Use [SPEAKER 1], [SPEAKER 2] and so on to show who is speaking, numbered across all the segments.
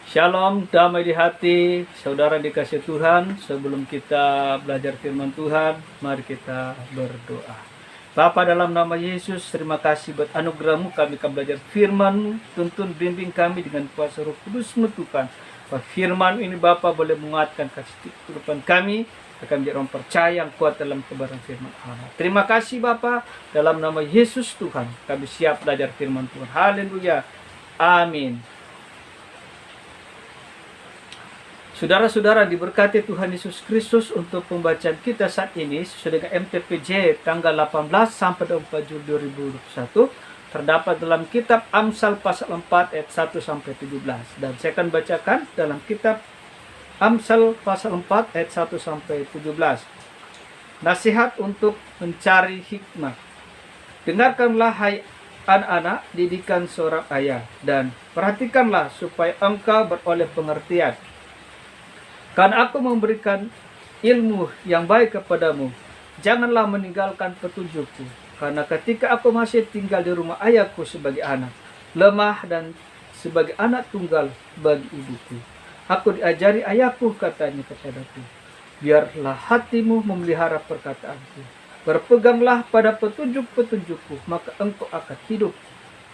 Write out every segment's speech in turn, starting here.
[SPEAKER 1] Shalom, damai di hati, saudara dikasih Tuhan. Sebelum kita belajar firman Tuhan, mari kita berdoa. Bapa, dalam nama Yesus, terima kasih buat anugerah-Mu kami akan belajar firman-Mu. Tuntun bimbing kami dengan kuasa Roh Kudus-Mu Tuhan. Bahwa firman ini Bapa boleh menguatkan kasih kehidupan kami, akan menjadi orang percaya yang kuat dalam kebenaran firman Allah. Terima kasih Bapa, dalam nama Yesus Tuhan, kami siap belajar firman Tuhan. Haleluya. Amin. Saudara-saudara diberkati Tuhan Yesus Kristus, untuk pembacaan kita saat ini sesuai dengan MTPJ tanggal 18 sampai 24 Juli 2021 terdapat dalam kitab Amsal pasal 4 ayat 1 sampai 17, dan saya akan bacakan dalam kitab Amsal pasal 4 ayat 1 sampai 17. Nasihat untuk mencari hikmah. Dengarkanlah hai anak-anak didikan seorang ayah, dan perhatikanlah supaya engkau beroleh pengertian. Karena aku memberikan ilmu yang baik kepadamu, janganlah meninggalkan petunjukku. Karena ketika aku masih tinggal di rumah ayahku sebagai anak, lemah dan sebagai anak tunggal bagi ibuku, aku diajari ayahku, katanya kepadaku, biarlah hatimu memelihara perkataanku. Berpeganglah pada petunjuk-petunjukku, maka engkau akan hidup.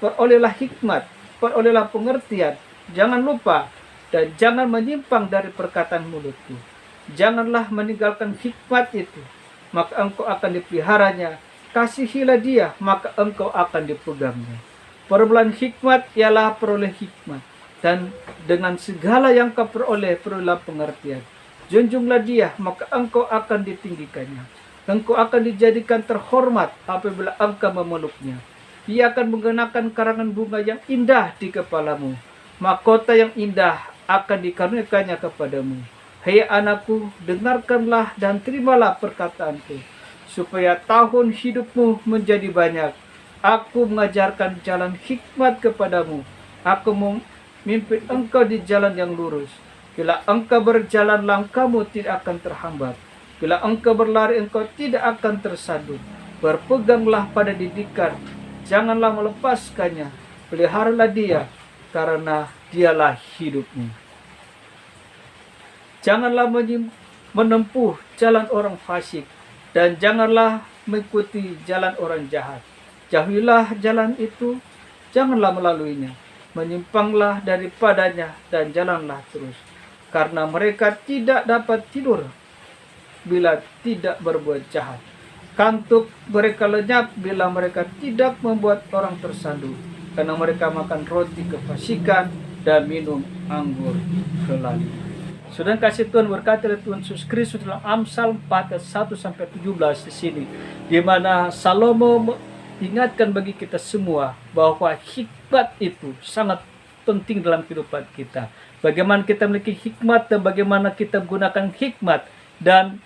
[SPEAKER 1] Perolehlah hikmat, perolehlah pengertian, jangan lupa dan jangan menyimpang dari perkataan mulutku. Janganlah meninggalkan hikmat itu, maka engkau akan dipeliharanya. Kasihilah dia, maka engkau akan dipegangnya. Perbulan hikmat ialah peroleh hikmat, dan dengan segala yang kau peroleh, perolehlah pengertian. Junjunglah dia, maka engkau akan ditinggikannya. Engkau akan dijadikan terhormat apabila engkau memeluknya. Ia akan mengenakan karangan bunga yang indah di kepalamu. Mahkota yang indah akan dikaruniakannya kepadamu. Hai anakku, dengarkanlah dan terimalah perkataanku, supaya tahun hidupmu menjadi banyak. Aku mengajarkan jalan hikmat kepadamu. Aku memimpin engkau di jalan yang lurus. Bila engkau berjalan, langkahmu tidak akan terhambat. Bila engkau berlari, engkau tidak akan tersandung. Berpeganglah pada didikan, janganlah melepaskannya. Peliharalah dia, karena dialah hidupmu. Janganlah menempuh jalan orang fasik, dan janganlah mengikuti jalan orang jahat. Jauhilah jalan itu, janganlah melaluinya. Menyimpanglah daripadanya dan jalanlah terus. Karena mereka tidak dapat tidur bila tidak berbuat jahat. Kantuk mereka lenyap bila mereka tidak membuat orang tersandung. Karena mereka makan roti kefasikan dan minum anggur kelali. Saudara kasih Tuhan, berkati oleh Tuhan Yesus Kristus dalam Amsal 4 ayat 1 sampai 17 di sini, di mana Salomo ingatkan bagi kita semua bahwa hikmat itu sangat penting dalam kehidupan kita. Bagaimana kita memiliki hikmat dan bagaimana kita menggunakan hikmat, dan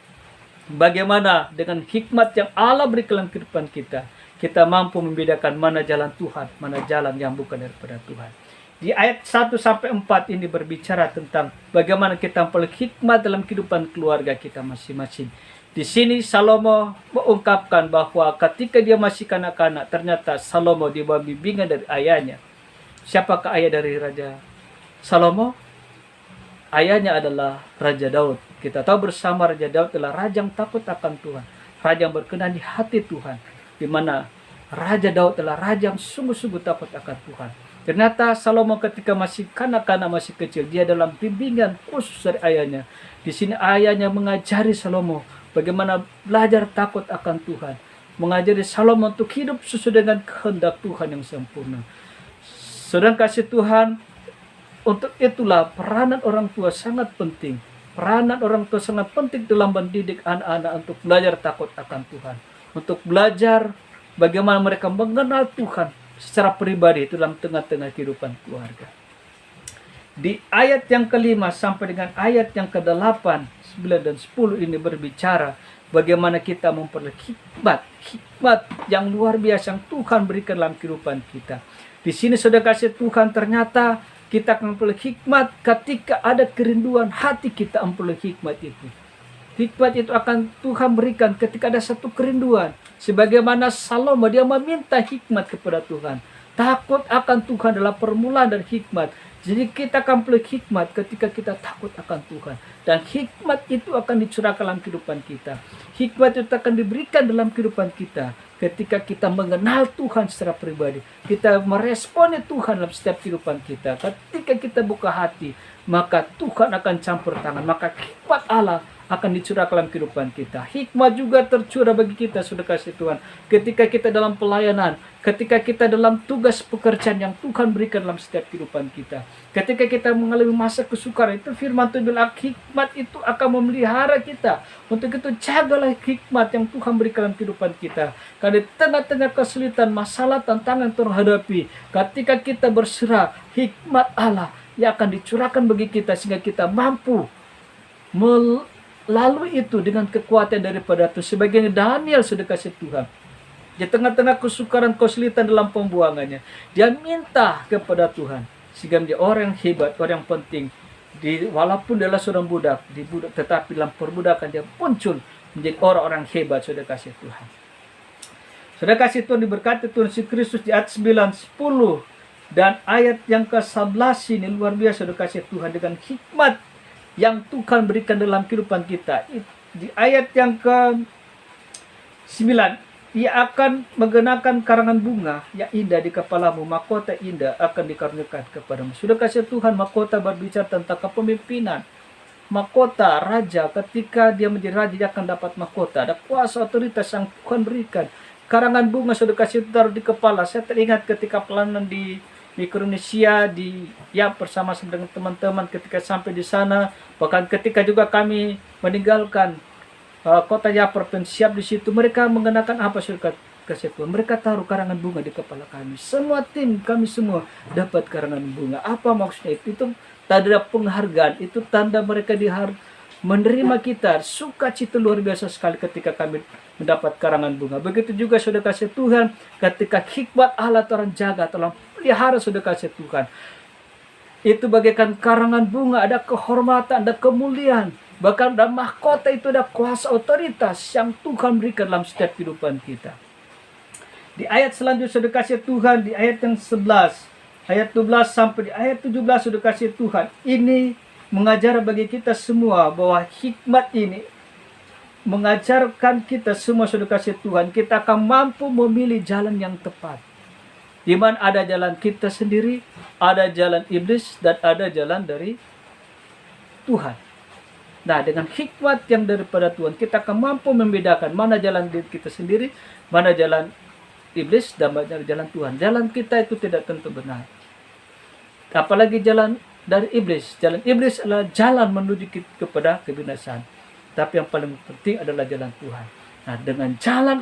[SPEAKER 1] bagaimana dengan hikmat yang Allah berikan dalam kehidupan kita, kita mampu membedakan mana jalan Tuhan, mana jalan yang bukan daripada Tuhan. Di ayat 1 sampai 4 ini berbicara tentang bagaimana kita memperoleh hikmat dalam kehidupan keluarga kita masing-masing. Di sini Salomo mengungkapkan bahwa ketika dia masih kanak-kanak, ternyata Salomo di bawah bimbingan dari ayahnya. Siapakah ayah dari Raja Salomo? Ayahnya adalah Raja Daud. Kita tahu bersama Raja Daud adalah raja yang takut akan Tuhan, raja yang berkenan di hati Tuhan, di mana Raja Daud adalah raja yang sungguh-sungguh takut akan Tuhan. Ternyata Salomo ketika masih kanak-kanak, masih kecil, dia dalam bimbingan khusus dari ayahnya. Di sini ayahnya mengajari Salomo bagaimana belajar takut akan Tuhan, mengajari Salomo untuk hidup sesuai dengan kehendak Tuhan yang sempurna. Saudara kasih Tuhan, untuk itulah peranan orang tua sangat penting. Peranan orang tua sangat penting dalam mendidik anak-anak untuk belajar takut akan Tuhan, untuk belajar bagaimana mereka mengenal Tuhan secara pribadi itu dalam tengah-tengah kehidupan keluarga. Di ayat yang kelima sampai dengan ayat yang ke-8, 9 dan 10 ini berbicara bagaimana kita memperoleh hikmat yang luar biasa yang Tuhan berikan dalam kehidupan kita. Di sini sudah kasih Tuhan, ternyata kita akan memperoleh hikmat ketika ada kerinduan hati kita memperoleh hikmat itu. Hikmat itu akan Tuhan berikan ketika ada satu kerinduan. Sebagaimana Salomo, dia meminta hikmat kepada Tuhan. Takut akan Tuhan adalah permulaan dan hikmat. Jadi kita akan peluk hikmat ketika kita takut akan Tuhan. Dan hikmat itu akan dicurahkan dalam kehidupan kita. Hikmat itu akan diberikan dalam kehidupan kita ketika kita mengenal Tuhan secara pribadi. Kita meresponi Tuhan dalam setiap kehidupan kita. Ketika kita buka hati, maka Tuhan akan campur tangan. Maka hikmat Allah akan dicurahkan dalam kehidupan kita. Hikmat juga tercurah bagi kita, sudah kasih Tuhan. Ketika kita dalam pelayanan, ketika kita dalam tugas pekerjaan yang Tuhan berikan dalam setiap kehidupan kita. Ketika kita mengalami masa kesukaran, itu firman Tuhan bilang hikmat itu akan memelihara kita. Untuk itu jagalah hikmat yang Tuhan berikan dalam kehidupan kita. Karena di tengah-tengah kesulitan, masalah, tantangan terhadapi, ketika kita berserah, hikmat Allah yang akan dicurahkan bagi kita sehingga kita mampu lalu itu dengan kekuatan daripada Tuhan. Sebagian Daniel sudah kasih Tuhan. Di tengah-tengah kesukaran, kesulitan dalam pembuangannya, dia minta kepada Tuhan. Sehingga dia orang yang hebat, orang yang penting. Walaupun dia adalah seorang budak, tetapi dalam perbudakan dia muncul menjadi orang-orang hebat, sudah kasih Tuhan. Sudah kasih Tuhan, diberkati Tuhan Yesus Kristus di ayat 9, 10. Dan ayat yang ke-11 ini luar biasa, sudah kasih Tuhan, dengan hikmat yang Tuhan berikan dalam kehidupan kita. Di ayat yang ke-9, ia akan mengenakan karangan bunga yang indah di kepalamu, mahkota indah akan dikaruniakan kepadamu. Sudah kasih Tuhan, mahkota berbicara tentang kepemimpinan. Mahkota raja, ketika dia menjadi raja, dia akan dapat mahkota. Ada kuasa otoritas yang Tuhan berikan. Karangan bunga sudah kasih taruh di kepala. Saya teringat ketika pelayanan di Mikronesia, bersama dengan teman-teman ketika sampai di sana, bahkan ketika juga kami meninggalkan kota Yaper, siap di situ, mereka mengenakan apa, sudah kasih Tuhan? Mereka taruh karangan bunga di kepala kami. Semua tim kami semua dapat karangan bunga. Apa maksudnya itu? Itu tanda penghargaan, itu tanda mereka menerima kita. Sukacita luar biasa sekali ketika kami mendapat karangan bunga. Begitu juga sudah kasih Tuhan, ketika hikmat Allah Tuhan jaga, tolong pelihara, sudah kasih Tuhan. Itu bagaikan karangan bunga, ada kehormatan, ada kemuliaan. Bahkan dalam mahkota itu ada kuasa otoritas yang Tuhan berikan dalam setiap kehidupan kita. Di ayat selanjutnya sudah kasih Tuhan, di ayat yang 11, ayat 12 sampai di ayat 17 sudah kasih Tuhan. Ini mengajar bagi kita semua bahwa hikmat ini mengajarkan kita semua, sudah kasih Tuhan, kita akan mampu memilih jalan yang tepat. Di mana ada jalan kita sendiri, ada jalan iblis, dan ada jalan dari Tuhan. Nah, dengan hikmat yang daripada Tuhan, kita akan mampu membedakan mana jalan diri kita sendiri, mana jalan iblis, dan mana jalan Tuhan. Jalan kita itu tidak tentu benar. Apalagi jalan dari iblis. Jalan iblis adalah jalan menuju kepada kebinasaan. Tapi yang paling penting adalah jalan Tuhan. Nah, dengan jalan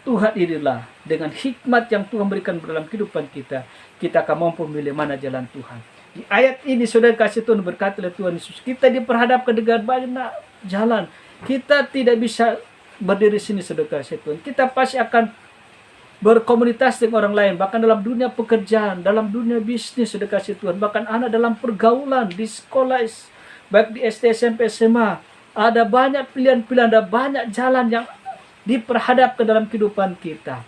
[SPEAKER 1] Tuhan inilah, dengan hikmat yang Tuhan berikan dalam kehidupan kita, kita akan mampu memilih mana jalan Tuhan. Di ayat ini saudara kasih Tuhan, berkata oleh Tuhan Yesus, kita diperhadapkan dengan banyak jalan. Kita tidak bisa berdiri sini, saudara kasih Tuhan. Kita pasti akan berkomunitas dengan orang lain, bahkan dalam dunia pekerjaan, dalam dunia bisnis, saudara kasih Tuhan, bahkan anak dalam pergaulan, di sekolah, baik di SD, SMP, SMA. Ada banyak pilihan-pilihan, ada banyak jalan yang diperhadapkan dalam kehidupan kita.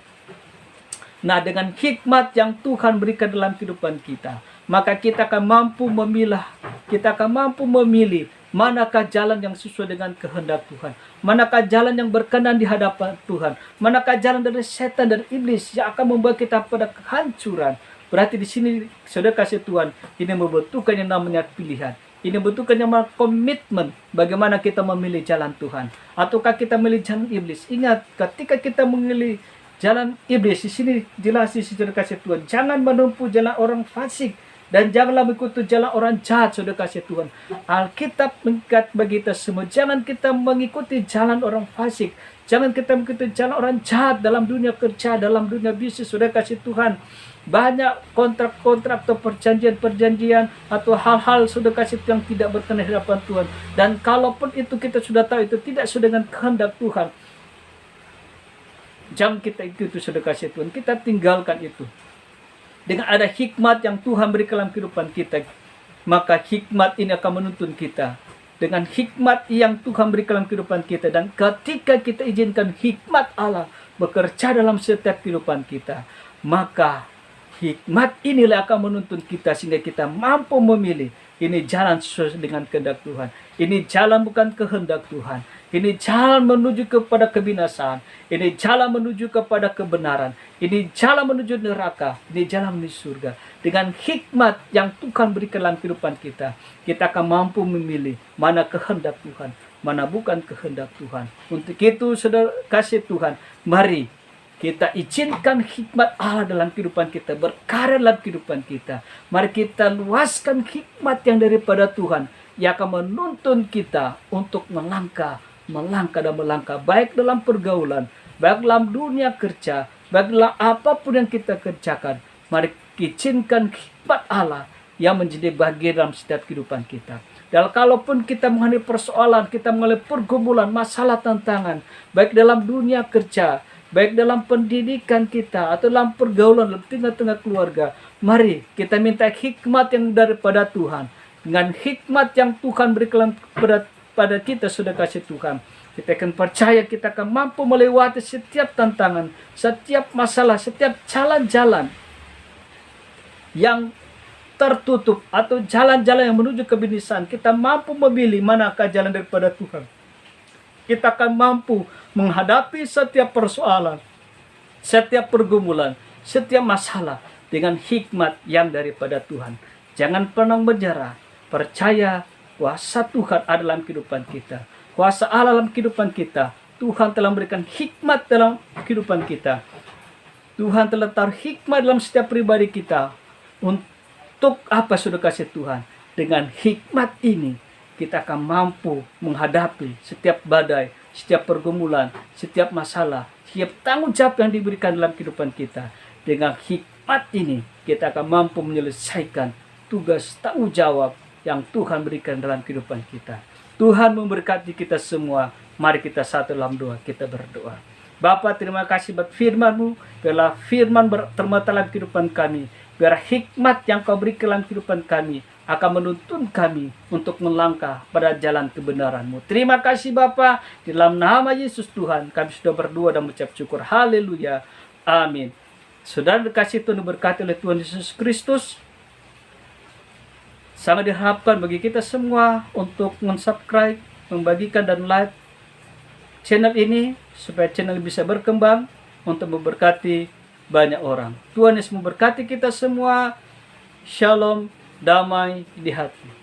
[SPEAKER 1] Nah, dengan hikmat yang Tuhan berikan dalam kehidupan kita, maka kita akan mampu memilah, kita akan mampu memilih manakah jalan yang sesuai dengan kehendak Tuhan, manakah jalan yang berkenan di hadapan Tuhan, manakah jalan dari setan dan iblis yang akan membawa kita pada kehancuran. Berarti di sini saudara kasih Tuhan, ini membutuhkan yang namanya pilihan. Ini membutuhkan yang namanya komitmen, bagaimana kita memilih jalan Tuhan, ataukah kita memilih jalan iblis. Ingat, ketika kita memilih jalan iblis, di sini jelas di sini saudara kasih Tuhan, jangan menempuh jalan orang fasik, dan janganlah mengikuti jalan orang jahat, saudara kasih Tuhan. Alkitab mengikat bagi kita semua, jangan kita mengikuti jalan orang fasik, jangan kita mengikuti jalan orang jahat dalam dunia kerja, dalam dunia bisnis, saudara kasih Tuhan. Banyak kontrak-kontrak atau perjanjian-perjanjian atau hal-hal sudah kasih yang tidak berkenan di hadapan Tuhan. Dan kalaupun itu kita sudah tahu itu tidak sesuai dengan kehendak Tuhan, jangan kita ikuti, sudah kasih Tuhan. Kita tinggalkan itu. Dengan ada hikmat yang Tuhan berikan dalam kehidupan kita, maka hikmat ini akan menuntun kita. Dengan hikmat yang Tuhan berikan dalam kehidupan kita, dan ketika kita izinkan hikmat Allah bekerja dalam setiap kehidupan kita, maka hikmat inilah akan menuntun kita sehingga kita mampu memilih. Ini jalan sesuai dengan kehendak Tuhan. Ini jalan bukan kehendak Tuhan. Ini jalan menuju kepada kebinasaan. Ini jalan menuju kepada kebenaran. Ini jalan menuju neraka. Ini jalan menuju surga. Dengan hikmat yang Tuhan berikan dalam kehidupan kita, kita akan mampu memilih mana kehendak Tuhan, mana bukan kehendak Tuhan. Untuk itu, saudara kasih Tuhan, mari kita izinkan hikmat Allah dalam kehidupan kita, berkarya dalam kehidupan kita. Mari kita luaskan hikmat yang daripada Tuhan, yang akan menuntun kita untuk melangkah dan melangkah, baik dalam pergaulan, baik dalam dunia kerja, baik dalam apapun yang kita kerjakan. Mari izinkan hikmat Allah yang menjadi bagian dalam setiap kehidupan kita. Dan kalaupun kita menghadapi persoalan, kita mengalami pergumulan, masalah, tantangan, baik dalam dunia kerja, baik dalam pendidikan kita, atau dalam pergaulan, dalam tengah-tengah keluarga, mari kita minta hikmat yang daripada Tuhan. Dengan hikmat yang Tuhan berikan pada kita, sudah kasih Tuhan, kita akan percaya kita akan mampu melewati setiap tantangan, setiap masalah, setiap jalan-jalan yang tertutup atau jalan-jalan yang menuju kebinasaan. Kita mampu memilih manakah jalan daripada Tuhan. Kita akan mampu menghadapi setiap persoalan, setiap pergumulan, setiap masalah dengan hikmat yang daripada Tuhan. Jangan pernah menyerah. Percaya kuasa Tuhan ada dalam kehidupan kita. Kuasa Allah dalam kehidupan kita. Tuhan telah memberikan hikmat dalam kehidupan kita. Tuhan telah taruh hikmat dalam setiap pribadi kita. Untuk apa sudah kasih Tuhan? Dengan hikmat ini kita akan mampu menghadapi setiap badai, setiap pergumulan, setiap masalah, setiap tanggung jawab yang diberikan dalam kehidupan kita. Dengan hikmat ini kita akan mampu menyelesaikan tugas tanggung jawab yang Tuhan berikan dalam kehidupan kita. Tuhan memberkati kita semua. Mari kita satu dalam doa, kita berdoa. Bapa, terima kasih buat firman-Mu. Biarlah firman bertermata dalam kehidupan kami. Biar hikmat yang Kau berikan dalam kehidupan kami akan menuntun kami untuk melangkah pada jalan kebenaran-Mu. Terima kasih Bapa, di dalam nama Yesus Tuhan kami sudah berdoa dan mengucap syukur. Haleluya. Amin. Saudara dikasih Tuhan, diberkati oleh Tuhan Yesus Kristus. Sangat diharapkan bagi kita semua untuk subscribe, membagikan dan like channel ini supaya channel bisa berkembang untuk memberkati banyak orang. Tuhan Yesus memberkati kita semua. Shalom, damai di hati.